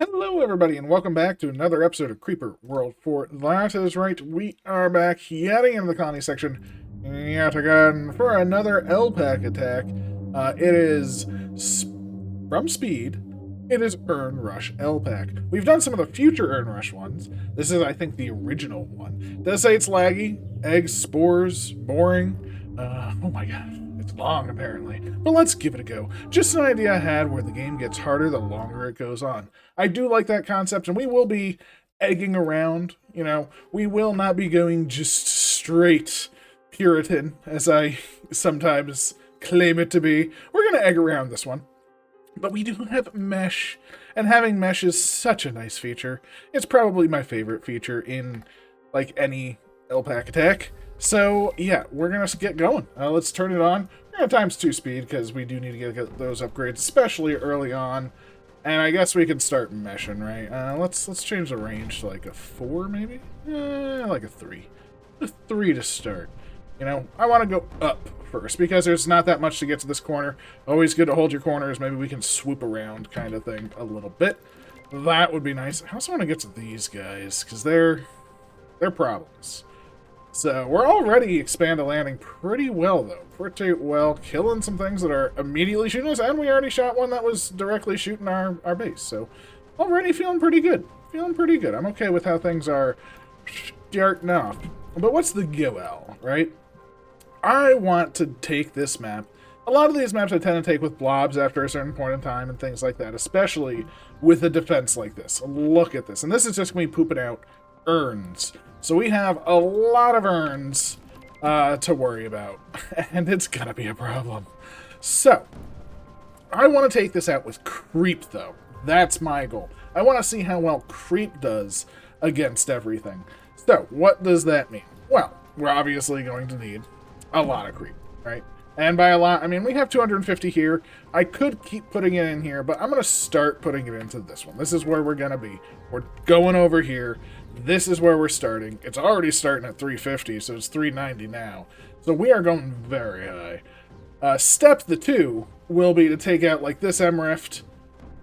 Hello, everybody, and welcome back to another episode of Creeper World 4. That is right, we are back yet again in the colony section, yet again for another LPAC attack. It is from Speed. It is ERN Rush LPAC. We've done some of the future ERN Rush ones. This is, I think, the original one. It does say it's laggy, eggs, spores, boring. Oh my god. It's long, apparently. But let's give it a go. Just an idea I had where the game gets harder the longer it goes on. I do like that concept, and we will be egging around. You know, we will not be going just straight Puritan, as I sometimes claim it to be. We're going to egg around this one. But we do have mesh, and having mesh is such a nice feature. It's probably my favorite feature in, like, any LPAC attack. So, yeah, we're going to get going. Let's turn it on. We're going to times 2 speed, because we do need to get those upgrades, especially early on. And I guess we can start meshing, right? Let's change the range to, like, a 4, maybe? Like a 3. A 3 to start. You know, I want to go up first, because there's not that much to get to this corner. Always good to hold your corners. Maybe we can swoop around kind of thing a little bit. That would be nice. I also want to get to these guys, because they're problems. So, we're already expanded landing pretty well, though. Pretty well, killing some things that are immediately shooting us, and we already shot one that was directly shooting our base. So, already feeling pretty good. Feeling pretty good. I'm okay with how things are starting off. But what's the GOL, right? I want to take this map. A lot of these maps I tend to take with blobs after a certain point in time and things like that, especially with a defense like this. Look at this. And this is just me pooping out urns. So we have a lot of urns to worry about, and it's gonna be a problem. So, I want to take this out with creep, though. That's my goal. I want to see how well creep does against everything. So, what does that mean? Well, we're obviously going to need a lot of creep, right? And by a lot, I mean, we have 250 here. I could keep putting it in here, but I'm going to start putting it into this one. This is where we're going to be. We're going over here. This is where we're starting. It's already starting at 350, so it's 390 now. So we are going very high. Step the 2 will be to take out, like, this M-Rift.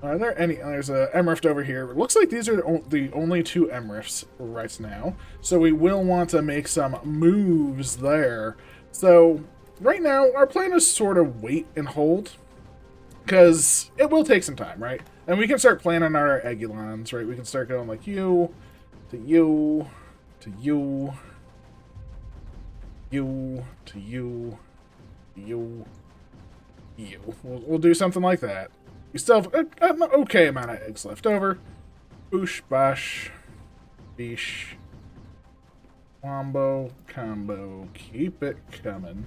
Are there any? There's a M-Rift over here. It looks like these are the only 2 M-Rifts right now. So we will want to make some moves there. So right now, our plan is sort of wait and hold, because it will take some time, right? And we can start planning our Egulons, right? We can start going like you, to you, to you, you, to you, you, you. We'll do something like that. We still have an okay amount of eggs left over. Boosh, bosh, beesh. Wombo, combo, keep it coming.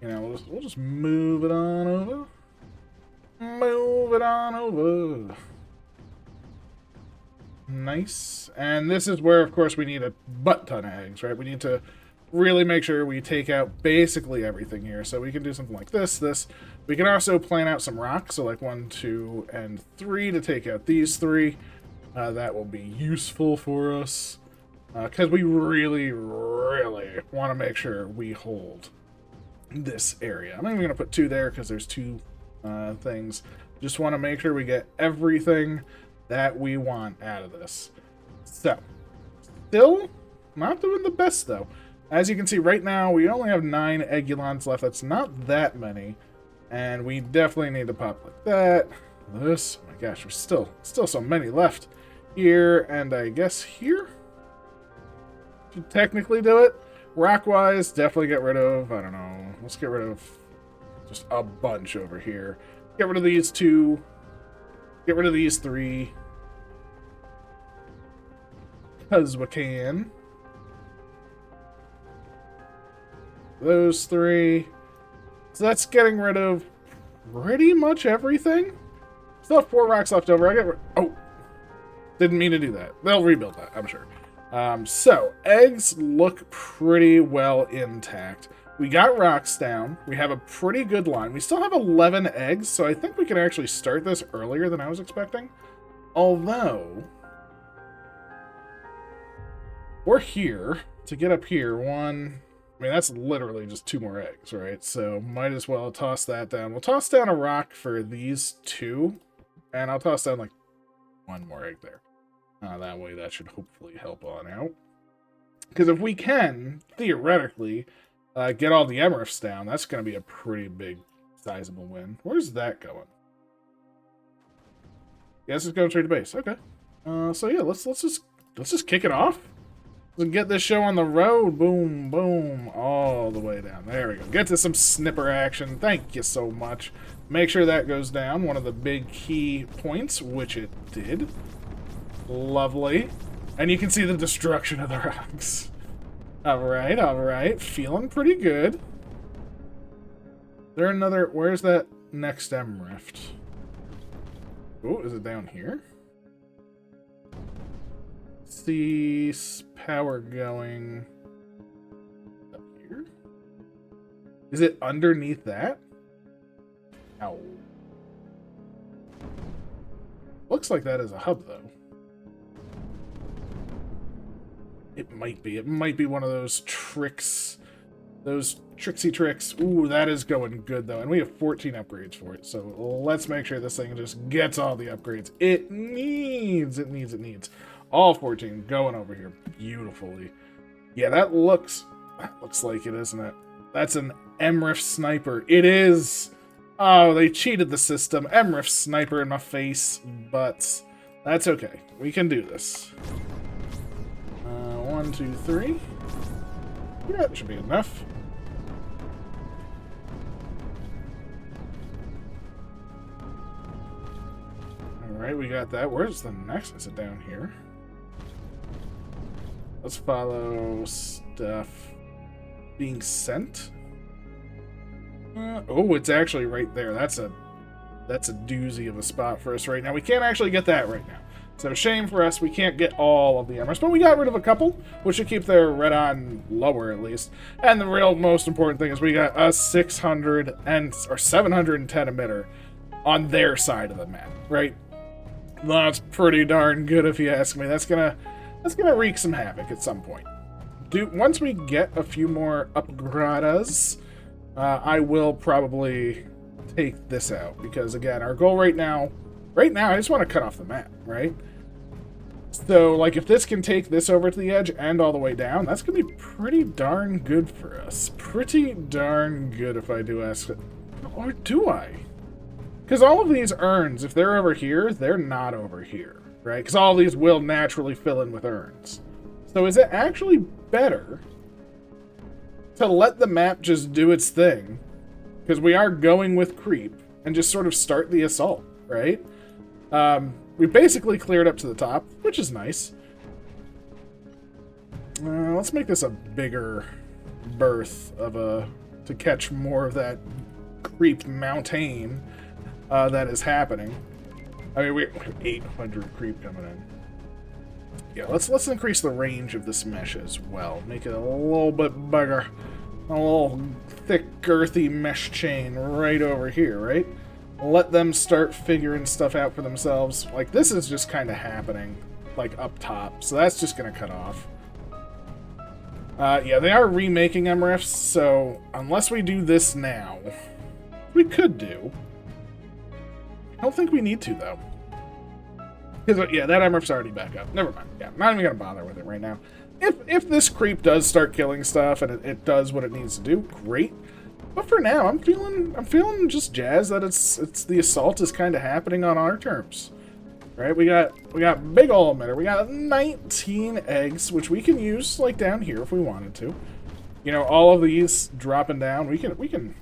You know, we'll just move it on over. Move it on over. Nice. And this is where, of course, we need a butt ton of eggs, right? We need to really make sure we take out basically everything here. So we can do something like this. We can also plan out some rocks, so like 1, 2, and 3 to take out these 3. That will be useful for us, because we really, really want to make sure we hold this area. I'm not even going to put 2 there because there's 2 things. Just want to make sure we get everything that we want out of this. So, still not doing the best, though. As you can see right now, we only have 9 Egulons left. That's not that many, and we definitely need to pop like that. This, oh my gosh, there's still so many left. Here, and I guess here? Should technically do it. Rock-wise, definitely get rid of, I don't know, let's get rid of just a bunch over here. Get rid of these 2. Get rid of these 3. Because we can. Those 3. So that's getting rid of pretty much everything. Still have 4 rocks left over. I get rid. Oh! Didn't mean to do that. They'll rebuild that, I'm sure. So, eggs look pretty well intact. We got rocks down. We have a pretty good line. We still have 11 eggs, so I think we can actually start this earlier than I was expecting. Although, we're here to get up here. 1, I mean, that's literally just 2 more eggs, right? So might as well toss that down. We'll toss down a rock for these 2, and I'll toss down like 1 more egg there. That way that should hopefully help on out. Because if we can, theoretically, get all the Emerifs down, that's going to be a pretty big, sizable win. Where's that going? Yes, it's going straight to base. Okay. So yeah, let's just kick it off. Let's get this show on the road. Boom, boom, all the way down. There we go. Get to some snipper action. Thank you so much. Make sure that goes down. One of the big key points, which it did. Lovely. And you can see the destruction of the rocks. Alright, alright. Feeling pretty good. There another... Where's that next M rift? Oh, is it down here? See power going up here. Is it underneath that? Ow. Looks like that is a hub, though. It might be. It might be one of those tricks. Those tricksy tricks. Ooh, that is going good, though. And we have 14 upgrades for it. So let's make sure this thing just gets all the upgrades it needs. It needs. All 14 going over here beautifully. Yeah, that looks like it, isn't it? That's an Emrif sniper. It is. Oh, they cheated the system. Emrif sniper in my face, but that's okay. We can do this. 1, 2, 3. Yeah, that should be enough. Alright, we got that. Where's the next? Is it down here? Let's follow stuff being sent. Oh, it's actually right there. That's a doozy of a spot for us right now. We can't actually get that right now. So shame for us, we can't get all of the Emeralds, but we got rid of a couple, which should keep their red on lower at least. And the real most important thing is we got a 710 emitter on their side of the map, right? That's pretty darn good if you ask me. That's gonna wreak some havoc at some point. Once we get a few more upgrades, I will probably take this out because again, our goal right now, I just want to cut off the map, right? So, like, if this can take this over to the edge and all the way down, that's going to be pretty darn good for us. Pretty darn good, if I do ask it. Or do I? Because all of these urns, if they're over here, they're not over here, right? Because all of these will naturally fill in with urns. So is it actually better to let the map just do its thing? Because we are going with creep and just sort of start the assault, right? We basically cleared up to the top, which is nice. Let's make this a bigger berth of to catch more of that creep mountain that is happening. I mean, we have 800 creep coming in. Yeah, let's increase the range of this mesh as well. Make it a little bit bigger. A little thick, girthy mesh chain right over here, right? Let them start figuring stuff out for themselves. Like, this is just kind of happening, like, up top. So that's just going to cut off. Yeah, they are remaking MRFs, so unless we do this now, we could do. I don't think we need to, though. Because, yeah, that MRF's already back up. Never mind. Yeah, I'm not even going to bother with it right now. If this creep does start killing stuff and it does what it needs to do, great. But for now, I'm feeling just jazzed that it's the assault is kind of happening on our terms, right? We got big ol' emitter. We got 19 eggs, which we can use like down here if we wanted to. You know, all of these dropping down, we can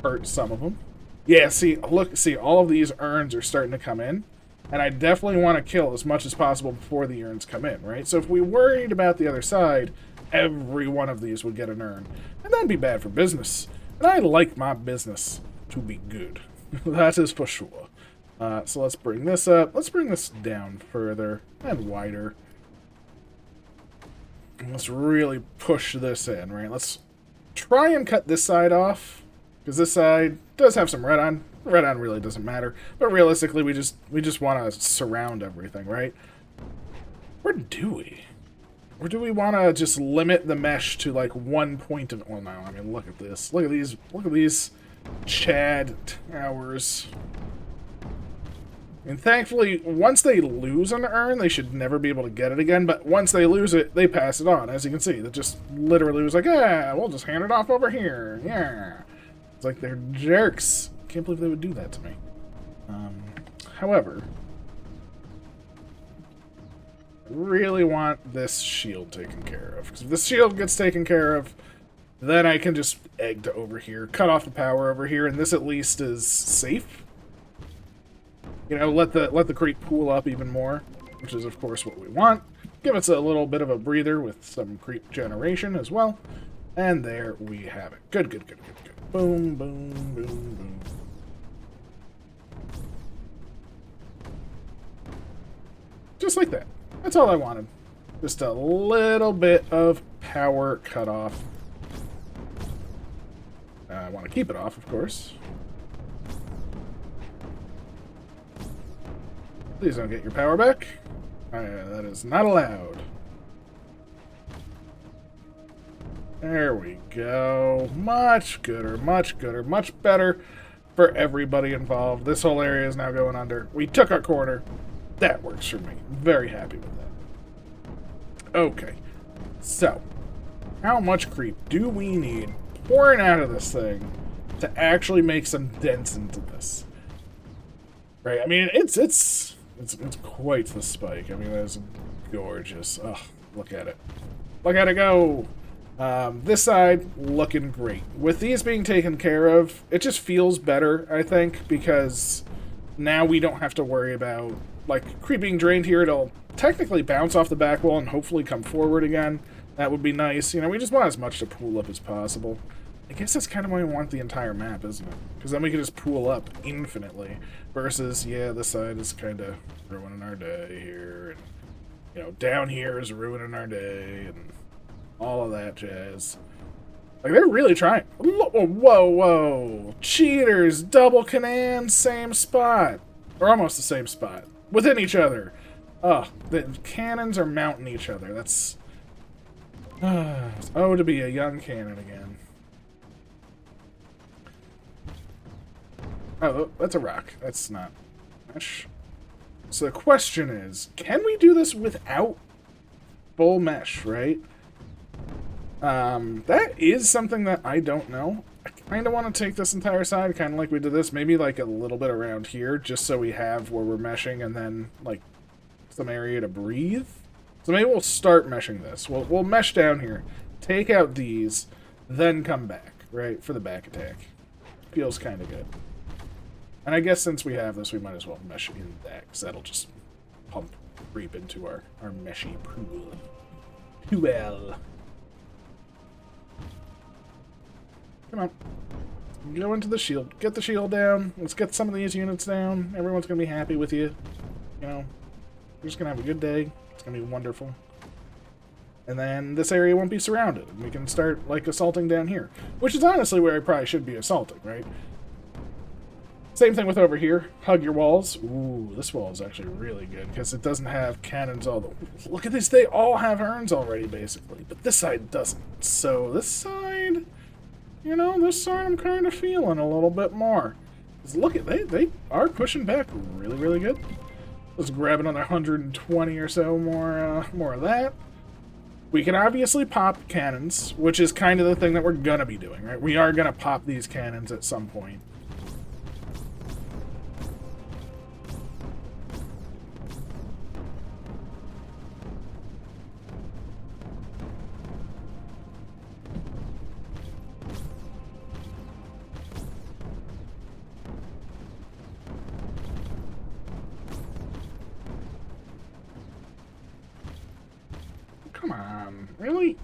hurt some of them. Yeah, see, look, see, all of these urns are starting to come in, and I definitely want to kill as much as possible before the urns come in, right? So if we worried about the other side, every one of these would get an urn. And that'd be bad for business. And I like my business to be good. That is for sure. So let's bring this up. Let's bring this down further and wider. And let's really push this in, right? Let's try and cut this side off. Because this side does have some red on. Red on really doesn't matter. But realistically, we just want to surround everything, right? Or do we? Or do we want to just limit the mesh to like one point of... Well, no, I mean, look at this. Look at these Chad towers. And thankfully, once they lose an urn, they should never be able to get it again. But once they lose it, they pass it on. As you can see, that just literally was like, yeah, we'll just hand it off over here. Yeah. It's like they're jerks. Can't believe they would do that to me. However, I really want this shield taken care of. Because if this shield gets taken care of, then I can just egg to over here, cut off the power over here, and this at least is safe. You know, let the creep pool up even more, which is of course what we want. Give us a little bit of a breather with some creep generation as well. And there we have it. Good, good, good, good, good. Boom, boom, boom, boom. Just like that. That's all I wanted. Just a little bit of power cut off. I want to keep it off, of course. Please don't get your power back. That is not allowed. There we go. Much gooder, much gooder, much better for everybody involved. This whole area is now going under. We took our corner. That works for me. I'm very happy with that. Okay. So, how much creep do we need pouring out of this thing to actually make some dents into this? Right? I mean, it's quite the spike. I mean, that's gorgeous. Oh, look at it. Look at it go! This side, looking great. With these being taken care of, it just feels better, I think, because now we don't have to worry about, like, creep being drained here. It'll technically bounce off the back wall and hopefully come forward again. That would be nice. You know, we just want as much to pool up as possible. I guess that's kind of why we want the entire map, isn't it? Because then we can just pool up infinitely. Versus, yeah, this side is kind of ruining our day here. And, you know, down here is ruining our day. And all of that jazz. Like, they're really trying. Whoa, whoa, whoa. Cheaters, double Canaan, same spot. Or almost the same spot. Within each other. Oh, the cannons are mounting each other. That's... oh, to be a young cannon again. Oh, that's a rock. That's not mesh. So the question is, can we do this without full mesh, right? That is something that I don't know. I kind of want to take this entire side, kind of like we did this, maybe like a little bit around here, just so we have where we're meshing and then, like, some area to breathe. So maybe we'll start meshing this. We'll mesh down here, take out these, then come back, right, for the back attack. Feels kind of good. And I guess since we have this, we might as well mesh in that, because that'll just pump creep into our meshy pool. Well. Come on. Go into the shield. Get the shield down. Let's get some of these units down. Everyone's going to be happy with you. You know, we're just going to have a good day. It's going to be wonderful. And then this area won't be surrounded. And we can start, like, assaulting down here. Which is honestly where I probably should be assaulting, right? Same thing with over here. Hug your walls. Ooh, this wall is actually really good because it doesn't have cannons all the... Look at this. They all have urns already, basically. But this side doesn't. So this side... You know, this side I'm kind of feeling a little bit more. Look at... They are pushing back really, really good. Let's grab another 120 or so more of that. We can obviously pop cannons, which is kind of the thing that we're going to be doing, right? We are going to pop these cannons at some point. Come on, really?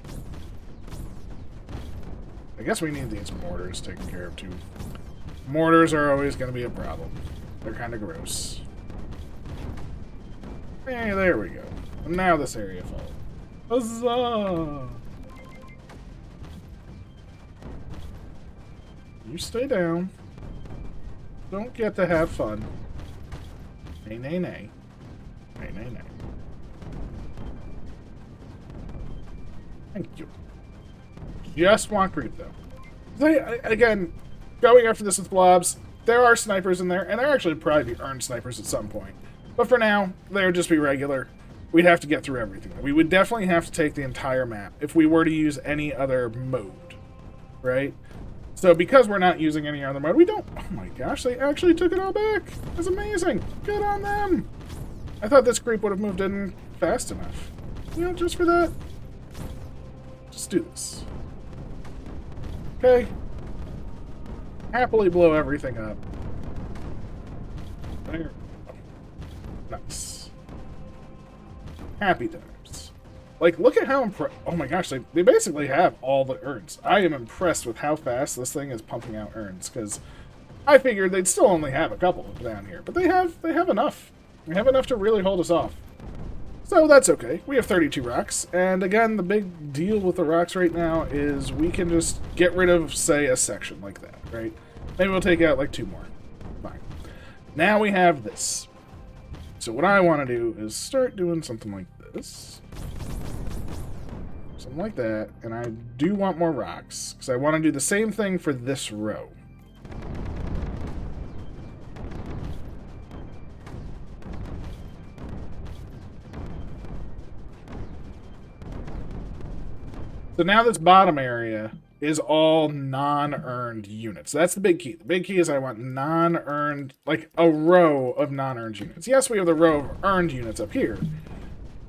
I guess we need these mortars taken care of too. Mortars are always going to be a problem. They're kind of gross. Hey, there we go. And now this area falls. Huzzah! You stay down. Don't get to have fun. Nay, nay, nay. Nay, nay, nay. Thank you. Just want creep, though. Again, going after this with blobs, there are snipers in there, and there actually probably be earned snipers at some point. But for now, they would just be regular. We'd have to get through everything. We would definitely have to take the entire map if we were to use any other mode, right? So because we're not using any other mode, we don't... Oh my gosh, they actually took it all back. That's amazing. Good on them. I thought this creep would have moved in fast enough. You know, just for that. Just do this. Okay. Happily blow everything up. There. Nice. Happy times. Like, look at how oh my gosh, they basically have all the urns. I am impressed with how fast this thing is pumping out urns, because I figured they'd still only have a couple down here. But they have enough. They have enough to really hold us off. So that's okay. We have 32 rocks, and again, the big deal with the rocks right now is we can just get rid of, say, a section like that, right? Maybe we'll take out like 2 more. Fine. Now we have this. So what I want to do is start doing something like this. Something like that, and I do want more rocks, because I want to do the same thing for this row. So now this bottom area is all non-earned units. That's the big key. The big key is I want non-earned, like a row of non-earned units. Yes, we have the row of earned units up here,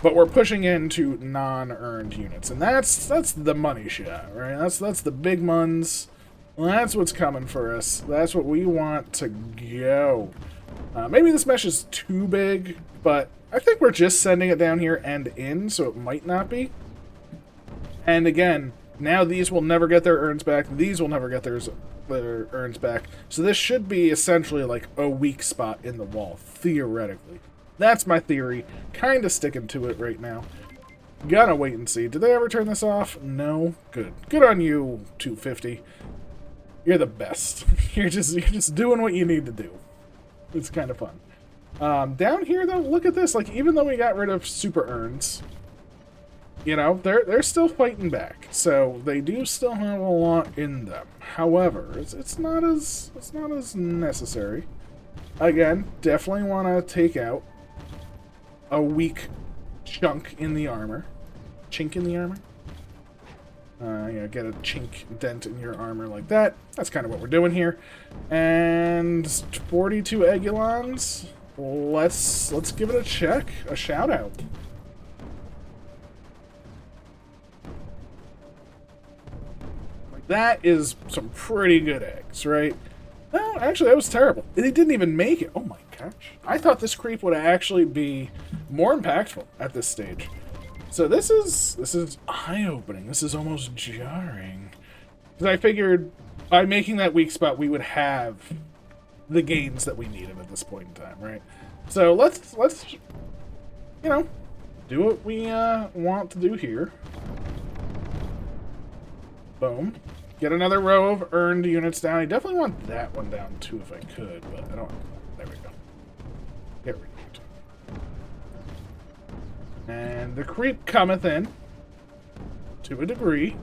but we're pushing into non-earned units. And that's the money shot, right? That's the big ones. That's what's coming for us. That's what we want to go. Maybe this mesh is too big, but I think we're just sending it down here and in, so it might not be. And again, now these will never get their urns back. These will never get their urns back. So this should be essentially like a weak spot in the wall, theoretically. That's my theory. Kind of sticking to it right now. Gonna wait and see. Did they ever turn this off? No? Good. Good on you, 250. You're the best. You're just doing what you need to do. It's kind of fun. Down here, though, look at this. Like, even though we got rid of super urns, you know, they're still fighting back, so they do still have a lot in them. However, it's not as necessary. Again, definitely want to take out a weak chunk in the armor, chink in the armor. You know, get a chink dent in your armor like that. That's kind of what we're doing here. And 42 Egulons. Let's give it a check, a shout out. That is some pretty good eggs, right? No, actually, that was terrible. They didn't even make it. Oh my gosh. I thought this creep would actually be more impactful at this stage. So this is eye-opening. This is almost jarring. Because I figured by making that weak spot, we would have the gains that we needed at this point in time, right? So let's you know, do what we want to do here. Boom. Get another row of earned units down. I definitely want that one down too if I could, but I don't. There we go. Get rid of it. And the creep cometh in to a degree.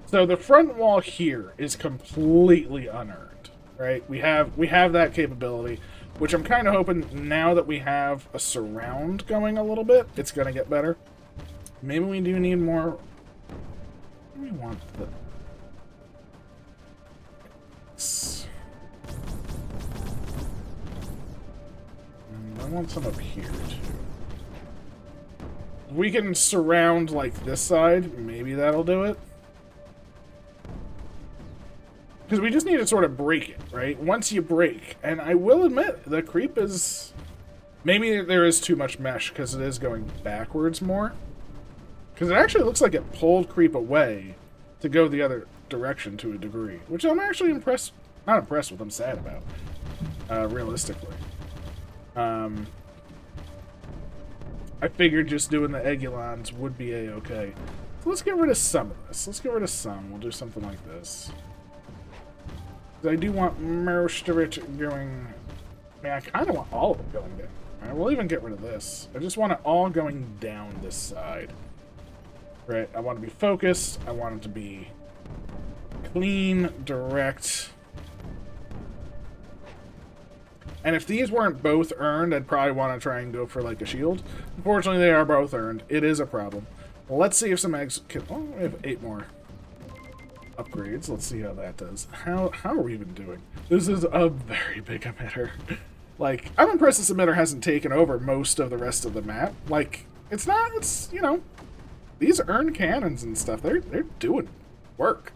So the front wall here is completely unearned, right? We have that capability, which I'm kind of hoping now that we have a surround going a little bit, it's going to get better. Maybe we do need more. We want the. I want some up here too. We can surround like this side. Maybe that'll do it. Because we just need to sort of break it, right? Once you break, and I will admit, the creep is... Maybe there is too much mesh because it is going backwards more. Because it actually looks like it pulled creep away to go the other direction to a degree. Which I'm actually impressed... Not impressed with, I'm sad about. Realistically. I figured just doing the Egulons would be a-okay. So let's get rid of some of this. Let's get rid of some. We'll do something like this. I do want most of it going... I mean, I kind of want all of it going down. Right, we'll even get rid of this. I just want it all going down this side. right? I want to be focused. I want it to be clean, direct. And if these weren't both earned, I'd probably want to try and go for like a shield. Unfortunately, they are both earned. It is a problem. Well, let's see if some eggs can... Oh, we have 8 more upgrades. Let's see how that does. How are we even doing? This is a very big emitter. Like, I'm impressed this emitter hasn't taken over most of the rest of the map. Like, it's, you know, these earned cannons and stuff, they're doing work.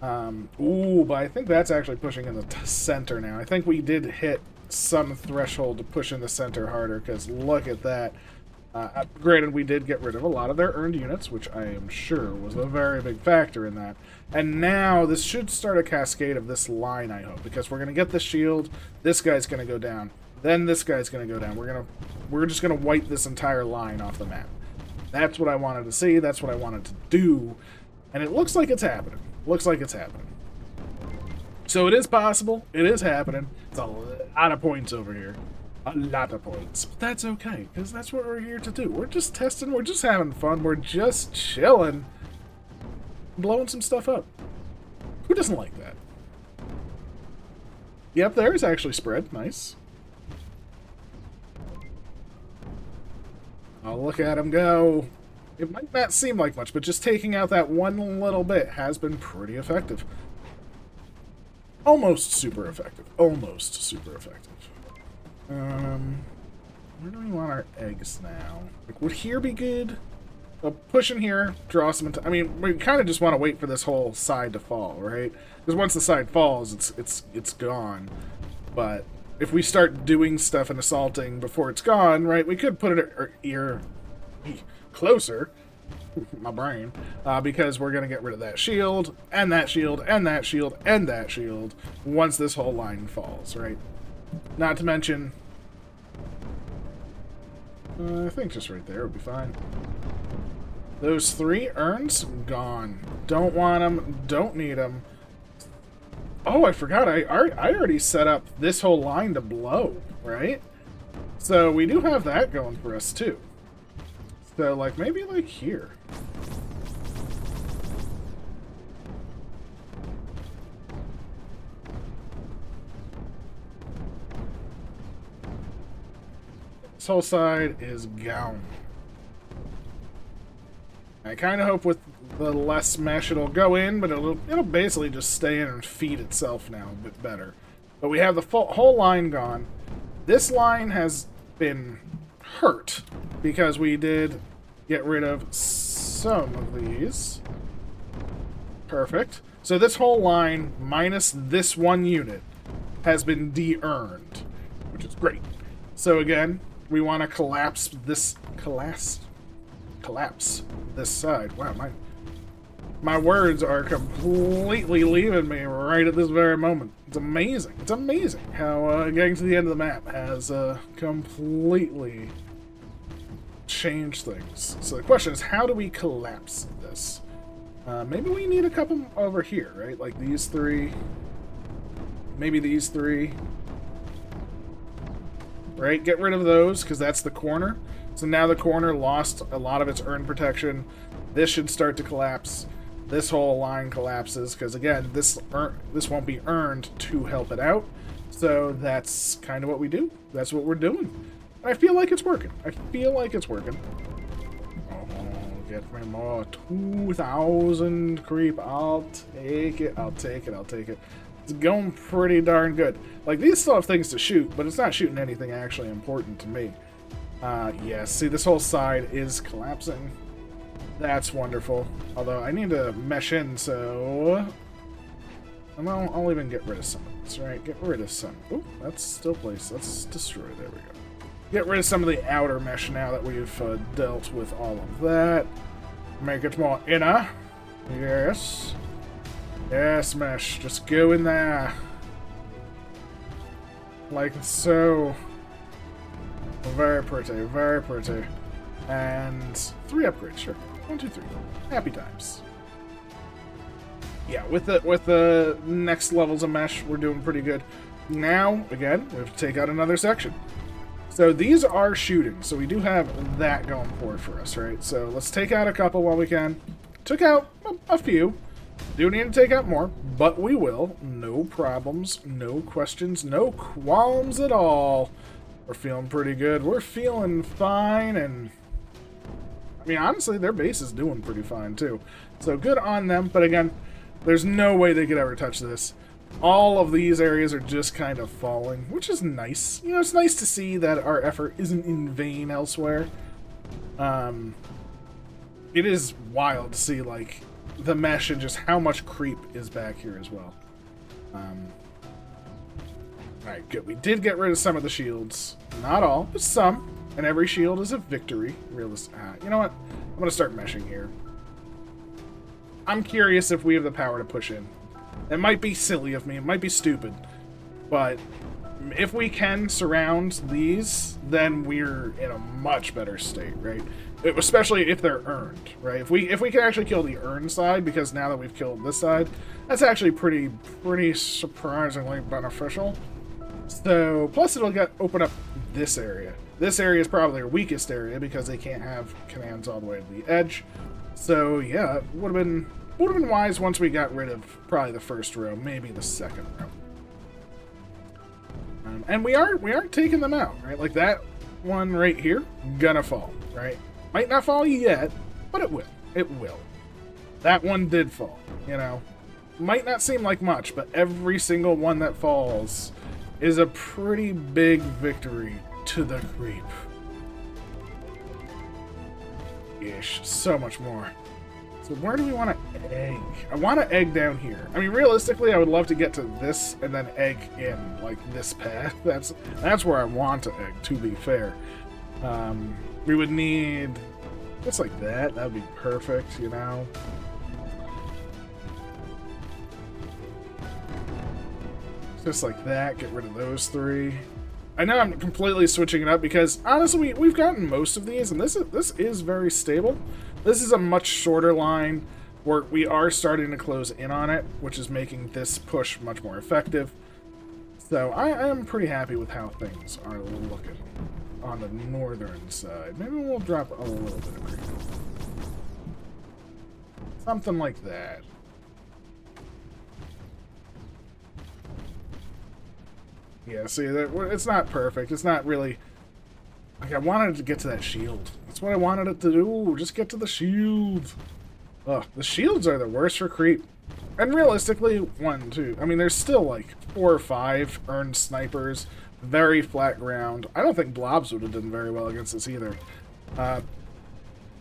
Ooh, but I think that's actually pushing in the center now. I think we did hit some threshold to push in the center harder, because look at that. Granted, we did get rid of a lot of their earned units, which I am sure was a very big factor in that. And now this should start a cascade of this line, I hope, because we're going to get the shield, this guy's going to go down, then this guy's going to go down. We're just going to wipe this entire line off the map. That's what I wanted to see, that's what I wanted to do, and it looks like it's happening. Looks like it's happening. So it is possible, it is happening. It's a lot of points over here. A lot of points. But that's okay, because that's what we're here to do. We're just testing, we're just having fun, we're just chilling. Blowing some stuff up. Who doesn't like that? Yep, there's actually spread. Nice. Oh, look at him go. It might not seem like much, but just taking out that one little bit has been pretty effective. Almost super effective. Almost super effective. Where do we want our eggs now? Like, would here be good? Push in here, draw some... I mean, we kind of just want to wait for this whole side to fall, right? Because once the side falls, it's gone. But if we start doing stuff and assaulting before it's gone, right, we could put it here closer. My brain. Because we're going to get rid of that shield, and that shield, and that shield, and that shield once this whole line falls, right? Not to mention... I think just right there would be fine. Those 3 urns, gone. Don't want them, don't need them. Oh, I forgot, I already set up this whole line to blow, right? So we do have that going for us, too. So, like, maybe, like, here. This whole side is gone. I kind of hope with the less mesh it'll go in, but it'll basically just stay in and feed itself now a bit better. But we have the whole line gone. This line has been hurt because we did get rid of some of these. Perfect. So this whole line, minus this one unit, has been de-earned, which is great. So again, we want to collapse this... Collapse this side. Wow, my words are completely leaving me right at this very moment. It's amazing. It's amazing how getting to the end of the map has completely changed things. So the question is, how do we collapse this? Maybe we need a couple over here, right? Like these 3. Maybe these 3. Right? Get rid of those, because that's the corner. So now the corner lost a lot of its earned protection. This should start to collapse. This whole line collapses, because again, this won't be earned to help it out. So that's kind of what we do. That's what we're doing. I feel like it's working. I feel like it's working. Oh, get me more. 2,000 creep. I'll take it. I'll take it. I'll take it. It's going pretty darn good. Like, these still have things to shoot, but it's not shooting anything actually important to me. Yes, see, this whole side is collapsing. That's wonderful. Although, I need to mesh in, so... I'll even get rid of some of this, right? Get rid of some. Oh, that's still placed. Let's destroy. There we go. Get rid of some of the outer mesh now that we've dealt with all of that. Make it more inner. Yes. Yes, mesh. Just go in there. Like so. Very pretty, very pretty. And 3 upgrades, sure. 1, 2, 3. Happy times. Yeah, with the next levels of mesh, we're doing pretty good. Now, again, we have to take out another section. So these are shooting, so we do have that going for us, right? So let's take out a couple while we can. Took out a few. Do need to take out more, but we will. No problems, no questions, no qualms at all. We're feeling pretty good. We're feeling fine, and I mean, honestly, their base is doing pretty fine, too. So good on them, but again, there's no way they could ever touch this. All of these areas are just kind of falling, which is nice. You know, it's nice to see that our effort isn't in vain elsewhere. It is wild to see, like, the mesh and just how much creep is back here as well. Alright, good. We did get rid of some of the shields. Not all, but some. And every shield is a victory. You know what? I'm going to start meshing here. I'm curious if we have the power to push in. It might be silly of me. It might be stupid. But if we can surround these, then we're in a much better state, right? Especially if they're earned, right? If we can actually kill the earned side, because now that we've killed this side, that's actually pretty surprisingly beneficial. So, plus it'll open up this area. This area is probably our weakest area because they can't have commands all the way to the edge. So yeah, it would have been wise once we got rid of probably the first row, maybe the second row. And we are taking them out, right? Like that one right here, gonna fall, right? Might not fall yet, but it will. It will. That one did fall, you know. Might not seem like much, but every single one that falls is a pretty big victory to the creep. Ish. So much more. So where do we want to egg? I want to egg down here. I mean, realistically, I would love to get to this and then egg in, like, this path. That's where I want to egg, to be fair. We would need just like that. That would be perfect, you know? Just like that. Get rid of those three. I know I'm completely switching it up because, honestly, we've gotten most of these, and this is very stable. This is a much shorter line where we are starting to close in on it, which is making this push much more effective. So I am pretty happy with how things are looking on the northern side. Maybe we'll drop a little bit of creep. Something like that. Yeah, see, it's not perfect. It's not really... Like, I wanted it to get to that shield. That's what I wanted it to do. Just get to the shield. Ugh, the shields are the worst for creep. And realistically, 1, 2. I mean, there's still, like, 4 or 5 earned snipers. Very flat ground. I don't think blobs would have done very well against this either.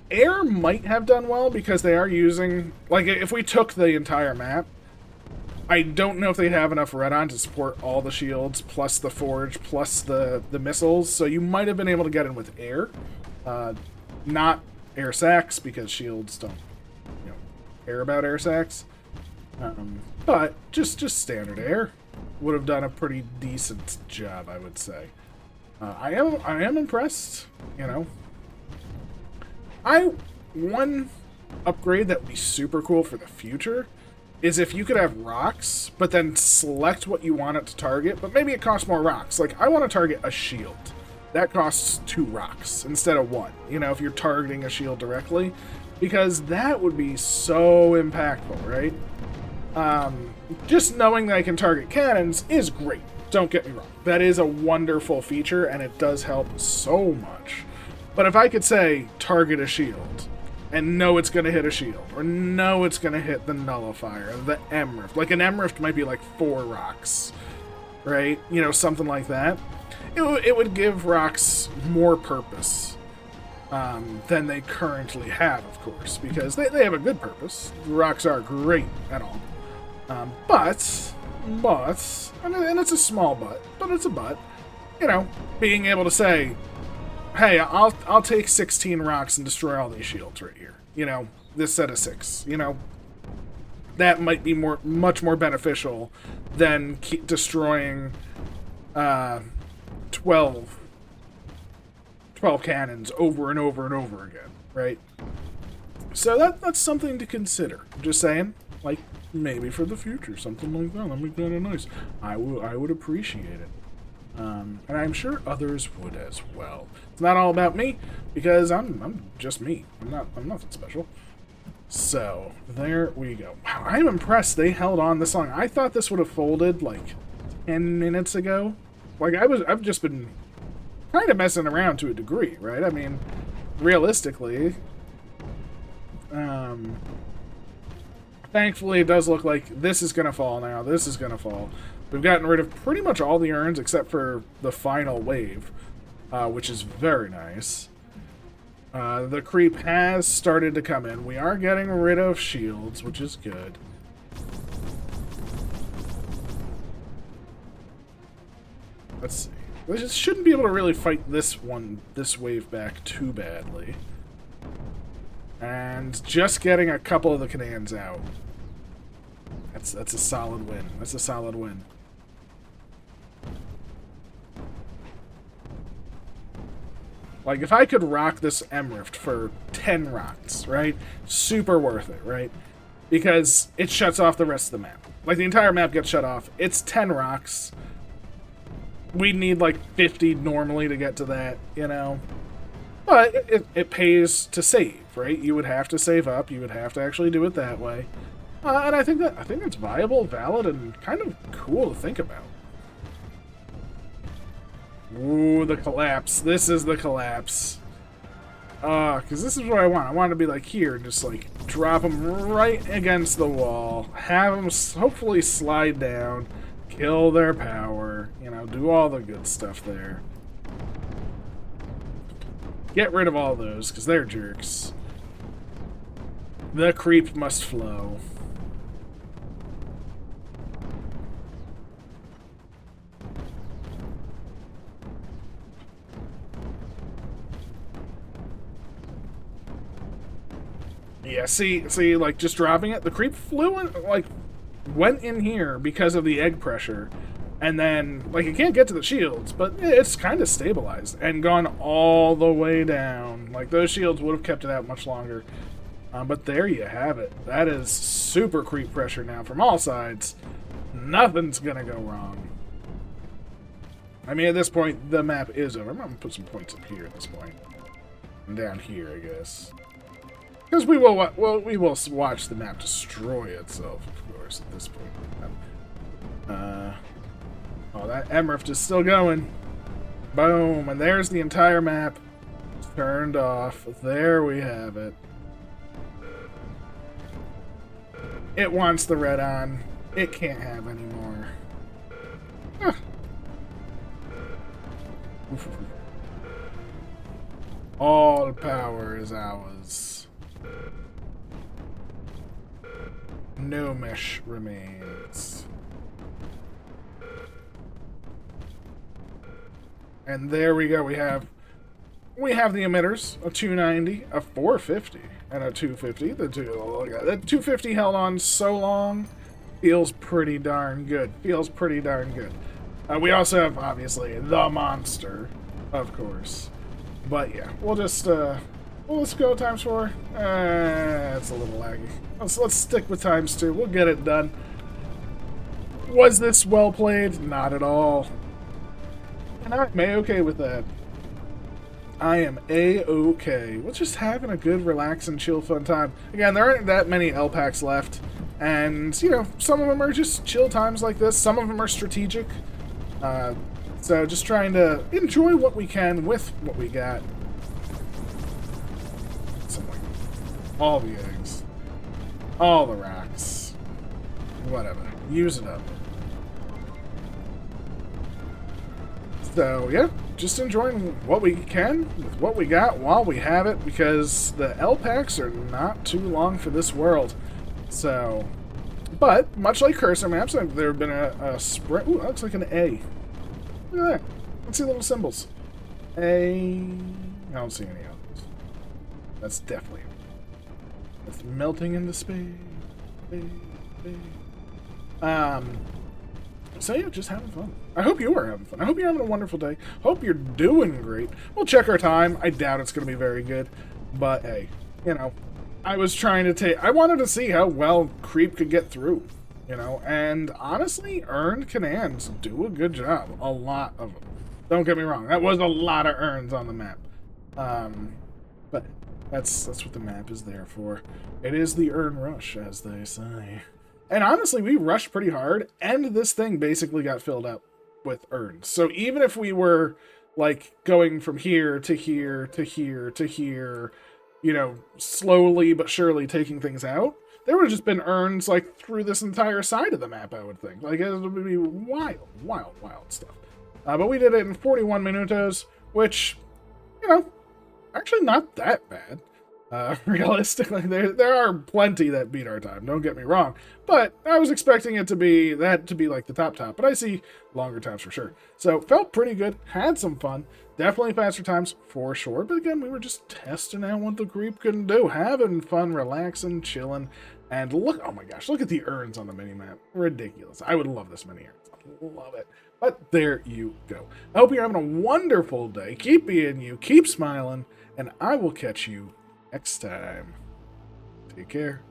Air might have done well because they are using... Like, if we took the entire map, I don't know if they have enough Redon to support all the shields, plus the forge, plus the missiles, so you might have been able to get in with air. Not air sacs, because shields don't, you know, care about air sacs. But just standard air would have done a pretty decent job, I would say. I am impressed, you know. One upgrade that would be super cool for the future is if you could have rocks, but then select what you want it to target, but maybe it costs more rocks. Like, I want to target a shield. That costs 2 rocks instead of 1, you know, if you're targeting a shield directly, because that would be so impactful, right? Just knowing that I can target cannons is great, don't get me wrong. That is a wonderful feature, and it does help so much. But if I could say, target a shield, and know it's going to hit a shield, or know it's going to hit the nullifier, the M-Rift. Like, an M-Rift might be like 4 rocks, right? You know, something like that. It would give rocks more purpose than they currently have, of course, because they have a good purpose. Rocks are great at all. But, and it's a small but it's a but, you know, being able to say, hey, I'll take 16 rocks and destroy all these shields right here. You know, this set of 6. You know, that might be much more beneficial than destroying 12 cannons over and over and over again, right? So that's something to consider. Just saying, like, maybe for the future, something like that. That'd be kind of nice. I would appreciate it. And I'm sure others would as well. It's not all about me, because I'm just me. I'm nothing special. So, there we go. Wow, I'm impressed they held on this long. I thought this would have folded, like, 10 minutes ago. Like, I've just been kind of messing around to a degree, right? I mean, realistically, thankfully it does look like this is going to fall now. This is going to fall. We've gotten rid of pretty much all the urns except for the final wave, which is very nice. The creep has started to come in. We are getting rid of shields, which is good. Let's see. We just shouldn't be able to really fight this wave back too badly. And just getting a couple of the Canans out. That's a solid win. That's a solid win. Like, if I could rock this Emrift for 10 rocks, right? Super worth it, right? Because it shuts off the rest of the map. Like, the entire map gets shut off. It's 10 rocks. We need, like, 50 normally to get to that, you know? But it pays to save, right? You would have to save up. You would have to actually do it that way. And I think that's viable, valid, and kind of cool to think about. Ooh, the collapse. This is the collapse. Because this is what I want. I want to be like here and just like drop them right against the wall. Have them hopefully slide down. Kill their power. You know, do all the good stuff there. Get rid of all those because they're jerks. The creep must flow. Yeah, see, like, just dropping it, the creep flew in, like, went in here because of the egg pressure, and then, like, it can't get to the shields, but it's kind of stabilized, and gone all the way down. Like, those shields would have kept it out much longer, but there you have it. That is super creep pressure now from all sides. Nothing's gonna go wrong. I mean, at this point, the map is over. I'm gonna put some points up here at this point. And down here, I guess. Because we will watch the map destroy itself, of course, at this point. Oh, that Emrift is still going. Boom, and there's the entire map turned off. There we have it. It wants the red on. It can't have any more. Huh. All power is ours. No mesh remains. And there we go. We have the emitters, a 290, a 450, and a 250. The 250 held on so long. Feels pretty darn good. Feels pretty darn good. We also have, obviously, the monster, of course. But yeah, we'll just let's go ×4. It's a little laggy. Let's stick with ×2. We'll get it done. Was this well played? Not at all. And I'm A-okay with that. I am A-okay. We're just having a good, relax, and chill, fun time. Again, there aren't that many LPACs left. And, you know, some of them are just chill times like this. Some of them are strategic. So just trying to enjoy what we can with what we got. All the eggs. All the rocks. Whatever. Use it up. So, yeah. Just enjoying what we can with what we got while we have it, because the LPACs are not too long for this world. So, but, much like cursor maps, there have been a sprint. Ooh, that looks like an A. Look at that. Let's see little symbols. A. I don't see any others. That's definitely. It's melting into space. So yeah, just having fun. I hope you are having fun. I hope you're having a wonderful day. Hope you're doing great. We'll check our time. I doubt it's going to be very good. But hey, you know, I was trying to take... I wanted to see how well Creep could get through. You know, and honestly, earned Canans do a good job. A lot of them. Don't get me wrong. That was a lot of urns on the map. But that's what the map is there for. It is the urn rush, as they say. And honestly, we rushed pretty hard, and this thing basically got filled up with urns. So even if we were, like, going from here to here to here to here, you know, slowly but surely taking things out, there would have just been urns, like, through this entire side of the map, I would think. Like, it would be wild, wild, wild stuff. But we did it in 41 minutos, which, you know, actually not that bad. Realistically, there are plenty that beat our time, don't get me wrong. But I was expecting it to be like the top. But I see longer times for sure. So, felt pretty good, had some fun. Definitely faster times for sure. But again, we were just testing out what the creep can do. Having fun, relaxing, chilling. And look, oh my gosh, look at the urns on the minimap. Ridiculous. I would love this many urns. I love it. But there you go. I hope you're having a wonderful day. Keep being you, keep smiling, and I will catch you next time. Take care.